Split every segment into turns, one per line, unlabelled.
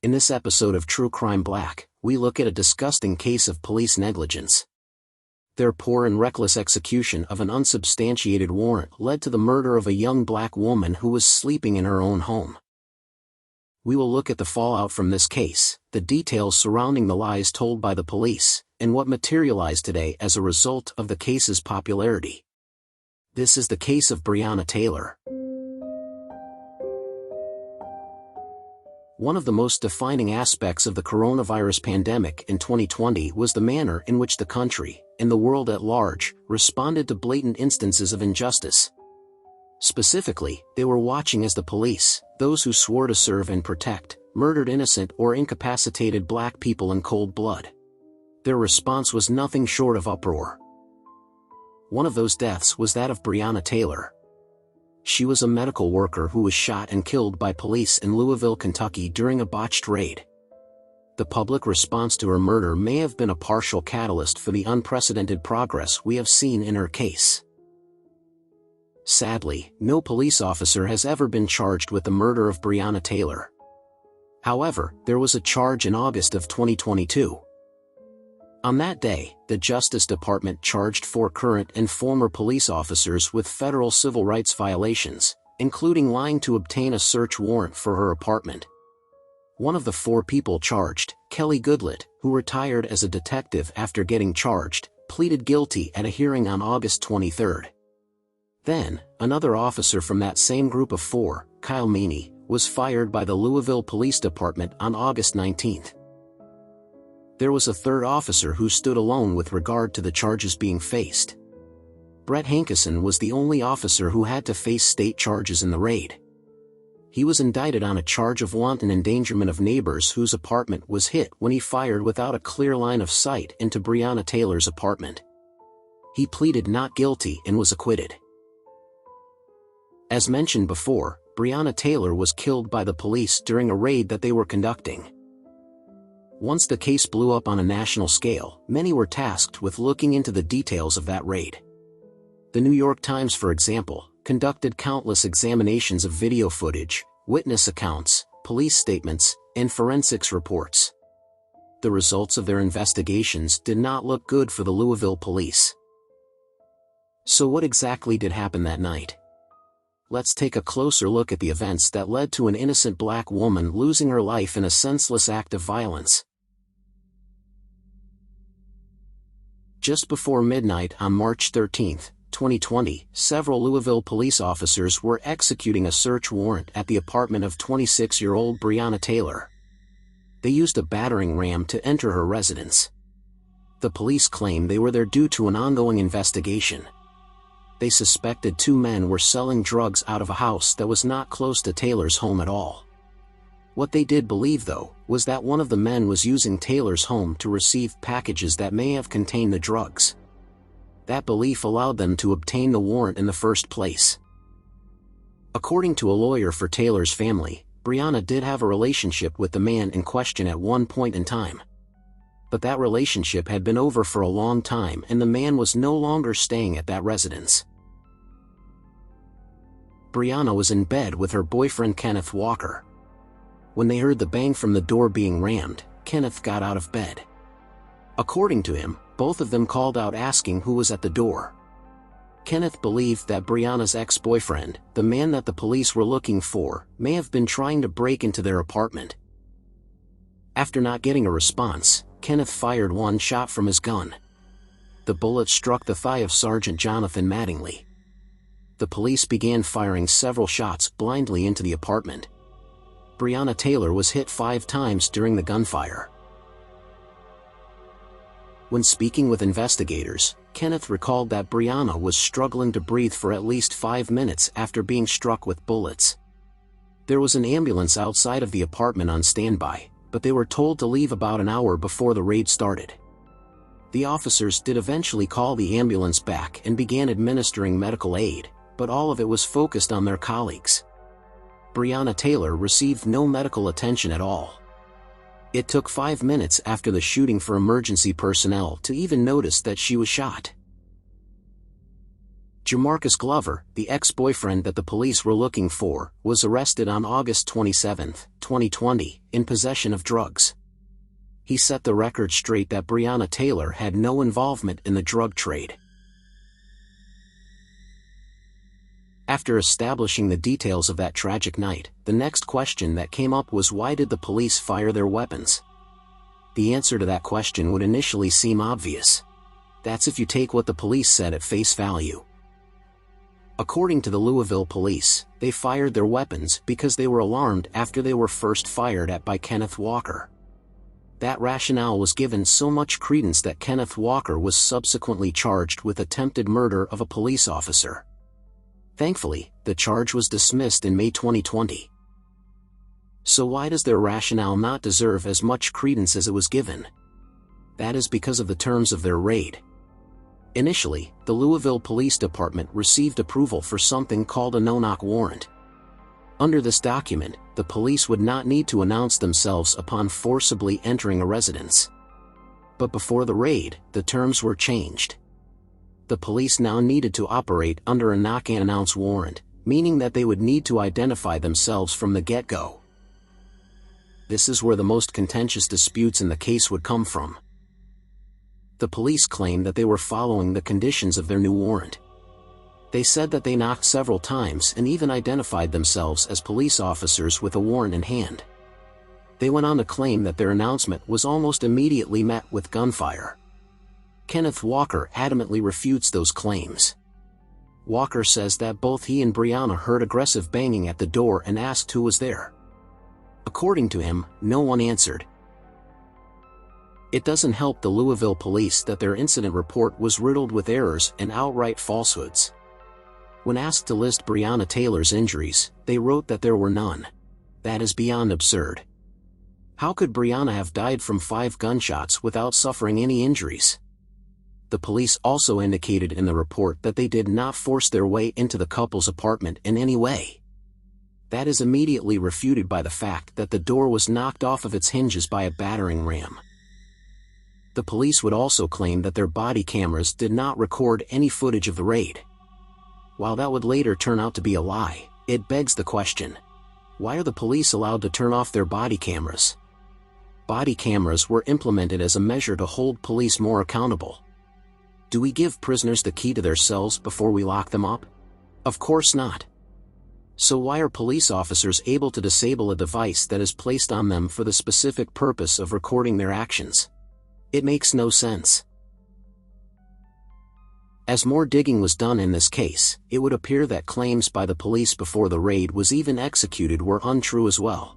In this episode of True Crime Black, we look at a disgusting case of police negligence. Their poor and reckless execution of an unsubstantiated warrant led to the murder of a young black woman who was sleeping in her own home. We will look at the fallout from this case, the details surrounding the lies told by the police, and what materialized today as a result of the case's popularity. This is the case of Breonna Taylor. One of the most defining aspects of the coronavirus pandemic in 2020 was the manner in which the country, and the world at large, responded to blatant instances of injustice. Specifically, they were watching as the police, those who swore to serve and protect, murdered innocent or incapacitated black people in cold blood. Their response was nothing short of uproar. One of those deaths was that of Breonna Taylor. She was a medical worker who was shot and killed by police in Louisville, Kentucky during a botched raid. The public response to her murder may have been a partial catalyst for the unprecedented progress we have seen in her case. Sadly, no police officer has ever been charged with the murder of Breonna Taylor. However, there was a charge in August of 2022. On that day, the Justice Department charged 4 current and former police officers with federal civil rights violations, including lying to obtain a search warrant for her apartment. One of the 4 people charged, Kelly Goodlett, who retired as a detective after getting charged, pleaded guilty at a hearing on August 23. Then, another officer from that same group of 4, Kyle Meany, was fired by the Louisville Police Department on August 19. There was a third officer who stood alone with regard to the charges being faced. Brett Hankison was the only officer who had to face state charges in the raid. He was indicted on a charge of wanton endangerment of neighbors whose apartment was hit when he fired without a clear line of sight into Breonna Taylor's apartment. He pleaded not guilty and was acquitted. As mentioned before, Breonna Taylor was killed by the police during a raid that they were conducting. Once the case blew up on a national scale, many were tasked with looking into the details of that raid. The New York Times, for example, conducted countless examinations of video footage, witness accounts, police statements, and forensics reports. The results of their investigations did not look good for the Louisville police. So what exactly did happen that night? Let's take a closer look at the events that led to an innocent black woman losing her life in a senseless act of violence. Just before midnight on March 13, 2020, several Louisville police officers were executing a search warrant at the apartment of 26-year-old Breonna Taylor. They used a battering ram to enter her residence. The police claim they were there due to an ongoing investigation. They suspected 2 men were selling drugs out of a house that was not close to Taylor's home at all. What they did believe, though, was that one of the men was using Taylor's home to receive packages that may have contained the drugs. That belief allowed them to obtain the warrant in the first place. According to a lawyer for Taylor's family, Breonna did have a relationship with the man in question at one point in time. But that relationship had been over for a long time and the man was no longer staying at that residence. Breonna was in bed with her boyfriend Kenneth Walker. When they heard the bang from the door being rammed, Kenneth got out of bed. According to him, both of them called out asking who was at the door. Kenneth believed that Breonna's ex-boyfriend, the man that the police were looking for, may have been trying to break into their apartment. After not getting a response, Kenneth fired one shot from his gun. The bullet struck the thigh of Sergeant Jonathan Mattingly. The police began firing several shots blindly into the apartment. Breonna Taylor was hit 5 times during the gunfire. When speaking with investigators, Kenneth recalled that Breonna was struggling to breathe for at least 5 minutes after being struck with bullets. There was an ambulance outside of the apartment on standby, but they were told to leave about an hour before the raid started. The officers did eventually call the ambulance back and began administering medical aid, but all of it was focused on their colleagues. Breonna Taylor received no medical attention at all. It took 5 minutes after the shooting for emergency personnel to even notice that she was shot. Jamarcus Glover, the ex-boyfriend that the police were looking for, was arrested on August 27, 2020, in possession of drugs. He set the record straight that Breonna Taylor had no involvement in the drug trade. After establishing the details of that tragic night, the next question that came up was, why did the police fire their weapons? The answer to that question would initially seem obvious. That's if you take what the police said at face value. According to the Louisville police, they fired their weapons because they were alarmed after they were first fired at by Kenneth Walker. That rationale was given so much credence that Kenneth Walker was subsequently charged with attempted murder of a police officer. Thankfully, the charge was dismissed in May 2020. So why does their rationale not deserve as much credence as it was given? That is because of the terms of their raid. Initially, the Louisville Police Department received approval for something called a no-knock warrant. Under this document, the police would not need to announce themselves upon forcibly entering a residence. But before the raid, the terms were changed. The police now needed to operate under a knock-and-announce warrant, meaning that they would need to identify themselves from the get-go. This is where the most contentious disputes in the case would come from. The police claimed that they were following the conditions of their new warrant. They said that they knocked several times and even identified themselves as police officers with a warrant in hand. They went on to claim that their announcement was almost immediately met with gunfire. Kenneth Walker adamantly refutes those claims. Walker says that both he and Breonna heard aggressive banging at the door and asked who was there. According to him, no one answered. It doesn't help the Louisville police that their incident report was riddled with errors and outright falsehoods. When asked to list Breonna Taylor's injuries, they wrote that there were none. That is beyond absurd. How could Breonna have died from 5 gunshots without suffering any injuries? The police also indicated in the report that they did not force their way into the couple's apartment in any way. That is immediately refuted by the fact that the door was knocked off of its hinges by a battering ram. The police would also claim that their body cameras did not record any footage of the raid. While that would later turn out to be a lie, it begs the question: why are the police allowed to turn off their body cameras? Body cameras were implemented as a measure to hold police more accountable. Do we give prisoners the key to their cells before we lock them up? Of course not. So why are police officers able to disable a device that is placed on them for the specific purpose of recording their actions? It makes no sense. As more digging was done in this case, it would appear that claims by the police before the raid was even executed were untrue as well.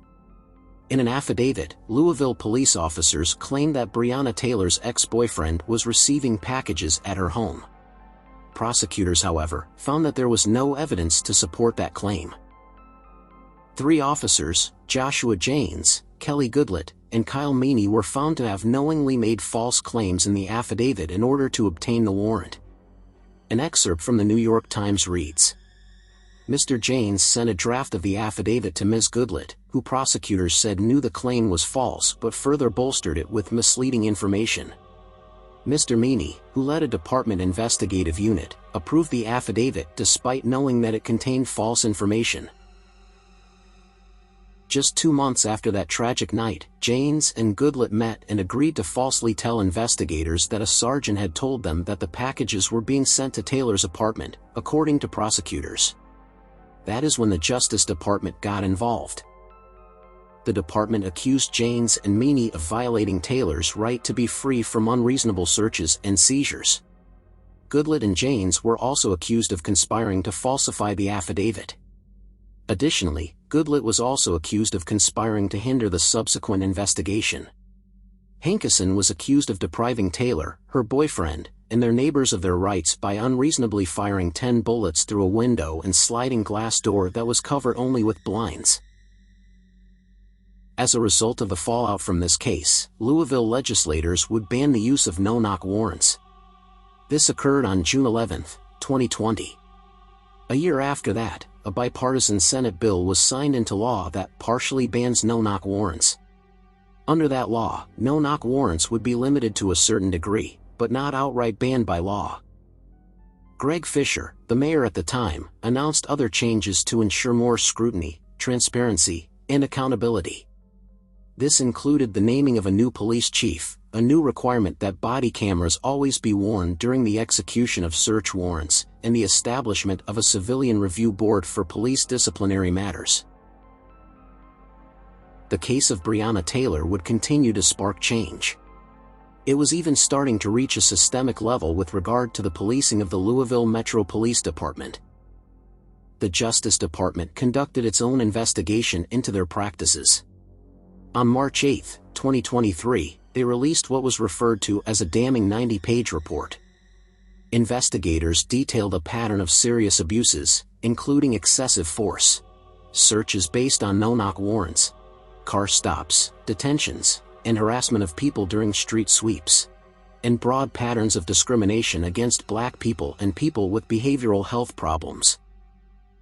In an affidavit, Louisville police officers claimed that Breonna Taylor's ex-boyfriend was receiving packages at her home. Prosecutors, however, found that there was no evidence to support that claim. 3 officers, Joshua Janes, Kelly Goodlett, and Kyle Meany, were found to have knowingly made false claims in the affidavit in order to obtain the warrant. An excerpt from the New York Times reads, Mr. Janes sent a draft of the affidavit to Ms. Goodlett, who prosecutors said knew the claim was false but further bolstered it with misleading information. Mr. Meany, who led a department investigative unit, approved the affidavit despite knowing that it contained false information. Just 2 months after that tragic night, Janes and Goodlett met and agreed to falsely tell investigators that a sergeant had told them that the packages were being sent to Taylor's apartment, according to prosecutors. That is when the Justice Department got involved. The department accused Janes and Meany of violating Taylor's right to be free from unreasonable searches and seizures. Goodlett and Janes were also accused of conspiring to falsify the affidavit. Additionally, Goodlett was also accused of conspiring to hinder the subsequent investigation. Hankison was accused of depriving Taylor, her boyfriend, and their neighbors of their rights by unreasonably firing 10 bullets through a window and sliding glass door that was covered only with blinds. As a result of the fallout from this case, Louisville legislators would ban the use of no-knock warrants. This occurred on June 11, 2020. A year after that, a bipartisan Senate bill was signed into law that partially bans no-knock warrants. Under that law, no-knock warrants would be limited to a certain degree, but not outright banned by law. Greg Fisher, The mayor at the time announced other changes to ensure more scrutiny, transparency, and accountability. This included the naming of a new police chief, a new requirement that body cameras always be worn during the execution of search warrants, and the establishment of a civilian review board for police disciplinary matters. The case of Breonna Taylor would continue to spark change. It was even starting to reach a systemic level with regard to the policing of the Louisville Metro Police Department. The Justice Department conducted its own investigation into their practices. On March 8, 2023, they released what was referred to as a damning 90-page report. Investigators detailed a pattern of serious abuses, including excessive force, searches based on no-knock warrants, car stops, detentions, and harassment of people during street sweeps, and broad patterns of discrimination against Black people and people with behavioral health problems.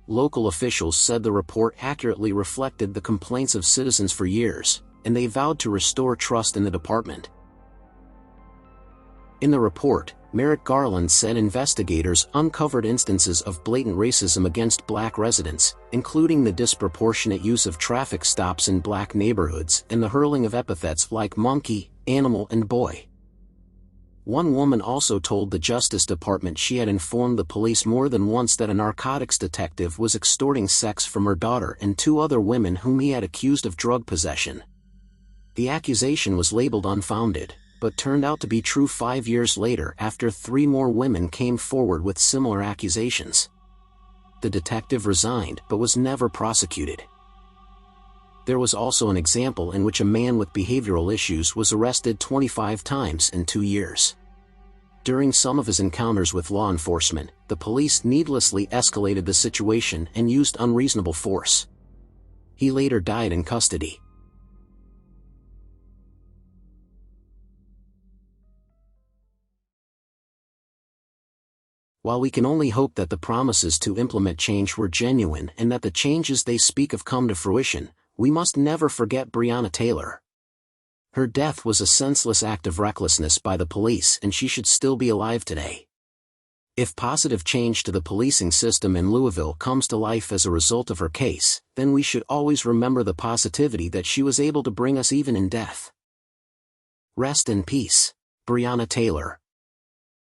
Local officials said the report accurately reflected the complaints of citizens for years, and they vowed to restore trust in the department. In the report, Merrick Garland said investigators uncovered instances of blatant racism against Black residents, including the disproportionate use of traffic stops in Black neighborhoods and the hurling of epithets like monkey, animal, and boy. One woman also told the Justice Department she had informed the police more than once that a narcotics detective was extorting sex from her daughter and 2 other women whom he had accused of drug possession. The accusation was labeled unfounded, but turned out to be true 5 years later after 3 more women came forward with similar accusations. The detective resigned but was never prosecuted. There was also an example in which a man with behavioral issues was arrested 25 times in 2 years. During some of his encounters with law enforcement, the police needlessly escalated the situation and used unreasonable force. He later died in custody. While we can only hope that the promises to implement change were genuine and that the changes they speak of come to fruition, we must never forget Breonna Taylor. Her death was a senseless act of recklessness by the police, and she should still be alive today. If positive change to the policing system in Louisville comes to life as a result of her case, then we should always remember the positivity that she was able to bring us even in death. Rest in peace, Breonna Taylor.